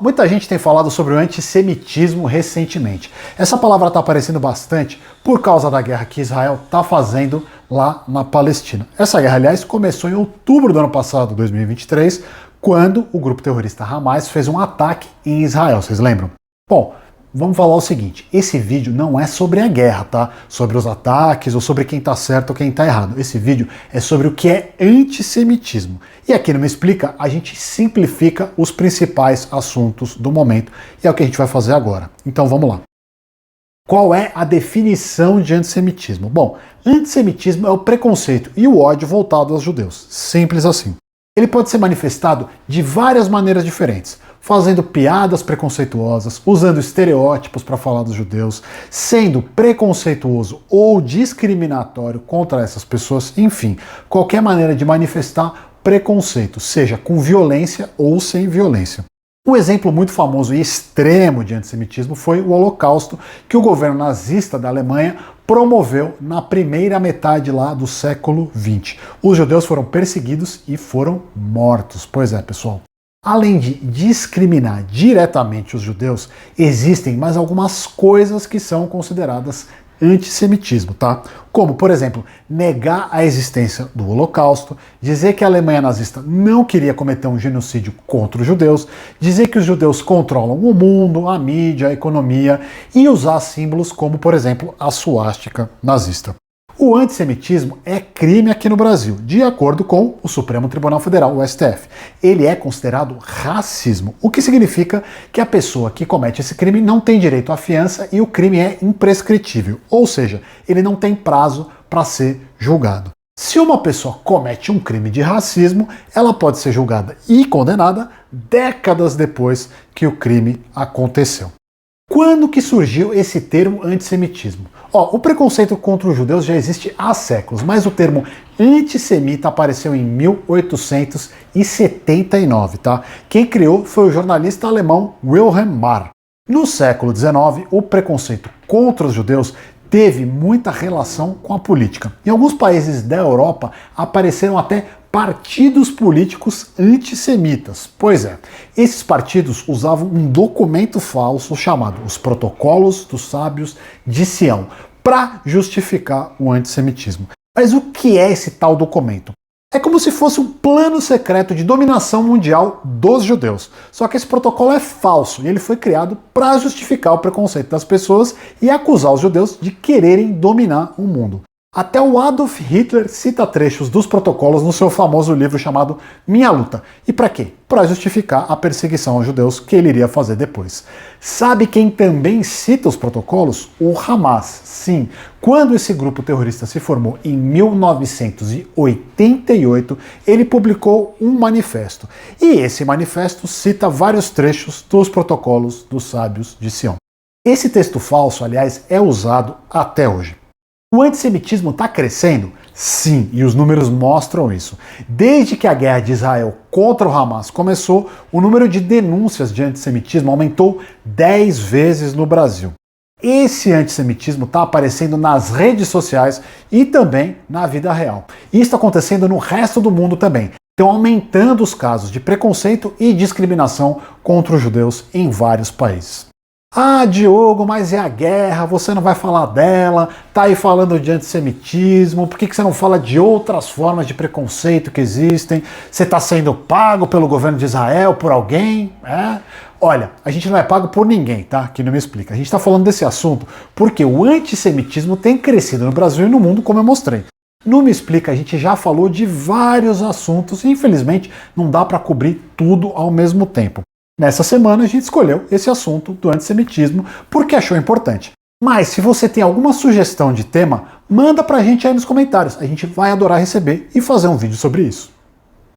Muita gente tem falado sobre o antissemitismo recentemente. Essa palavra está aparecendo bastante por causa da guerra que Israel está fazendo lá na Palestina. Essa guerra, aliás, começou em outubro do ano passado, 2023, quando o grupo terrorista Hamas fez um ataque em Israel, vocês lembram? Bom, vamos falar o seguinte, esse vídeo não é sobre a guerra, tá? Sobre os ataques ou sobre quem tá certo ou quem tá errado. Esse vídeo é sobre o que é antissemitismo. E aqui no Me Explica, a gente simplifica os principais assuntos do momento. E é o que a gente vai fazer agora. Então vamos lá. Qual é a definição de antissemitismo? Bom, antissemitismo é o preconceito e o ódio voltado aos judeus. Simples assim. Ele pode ser manifestado de várias maneiras diferentes, fazendo piadas preconceituosas, usando estereótipos para falar dos judeus, sendo preconceituoso ou discriminatório contra essas pessoas, enfim, qualquer maneira de manifestar preconceito, seja com violência ou sem violência. Um exemplo muito famoso e extremo de antissemitismo foi o Holocausto, que o governo nazista da Alemanha promoveu na primeira metade lá do século XX. Os judeus foram perseguidos e foram mortos. Pois é, pessoal. Além de discriminar diretamente os judeus, existem mais algumas coisas que são consideradas antissemitismo, tá? Como, por exemplo, negar a existência do Holocausto, dizer que a Alemanha nazista não queria cometer um genocídio contra os judeus, dizer que os judeus controlam o mundo, a mídia, a economia e usar símbolos como, por exemplo, a suástica nazista. O antissemitismo é crime aqui no Brasil, de acordo com o Supremo Tribunal Federal, o STF. Ele é considerado racismo, o que significa que a pessoa que comete esse crime não tem direito à fiança e o crime é imprescritível, ou seja, ele não tem prazo para ser julgado. Se uma pessoa comete um crime de racismo, ela pode ser julgada e condenada décadas depois que o crime aconteceu. Quando que surgiu esse termo antissemitismo? O preconceito contra os judeus já existe há séculos, mas o termo antissemita apareceu em 1879, tá? Quem criou foi o jornalista alemão Wilhelm Marr. No século XIX, o preconceito contra os judeus teve muita relação com a política. Em alguns países da Europa apareceram até partidos políticos antissemitas. Pois é, esses partidos usavam um documento falso chamado Os Protocolos dos Sábios de Sião para justificar o antissemitismo. Mas o que é esse tal documento? É como se fosse um plano secreto de dominação mundial dos judeus. Só que esse protocolo é falso e ele foi criado para justificar o preconceito das pessoas e acusar os judeus de quererem dominar o mundo. Até o Adolf Hitler cita trechos dos protocolos no seu famoso livro chamado Minha Luta. E para quê? Para justificar a perseguição aos judeus que ele iria fazer depois. Sabe quem também cita os protocolos? O Hamas. Sim, quando esse grupo terrorista se formou em 1988, ele publicou um manifesto. E esse manifesto cita vários trechos dos protocolos dos sábios de Sião. Esse texto falso, aliás, é usado até hoje. O antissemitismo está crescendo? Sim, e os números mostram isso. Desde que a guerra de Israel contra o Hamas começou, o número de denúncias de antissemitismo aumentou 10 vezes no Brasil. Esse antissemitismo está aparecendo nas redes sociais e também na vida real. Isso está acontecendo no resto do mundo também. Estão aumentando os casos de preconceito e discriminação contra os judeus em vários países. Ah, Diogo, mas é a guerra, você não vai falar dela, tá aí falando de antissemitismo, por que você não fala de outras formas de preconceito que existem? Você está sendo pago pelo governo de Israel, por alguém? Olha, a gente não é pago por ninguém, tá? Que não me explica. A gente está falando desse assunto porque o antissemitismo tem crescido no Brasil e no mundo, como eu mostrei. No Me Explica, a gente já falou de vários assuntos e infelizmente não dá para cobrir tudo ao mesmo tempo. Nessa semana a gente escolheu esse assunto do antissemitismo porque achou importante. Mas se você tem alguma sugestão de tema, manda pra gente aí nos comentários. A gente vai adorar receber e fazer um vídeo sobre isso.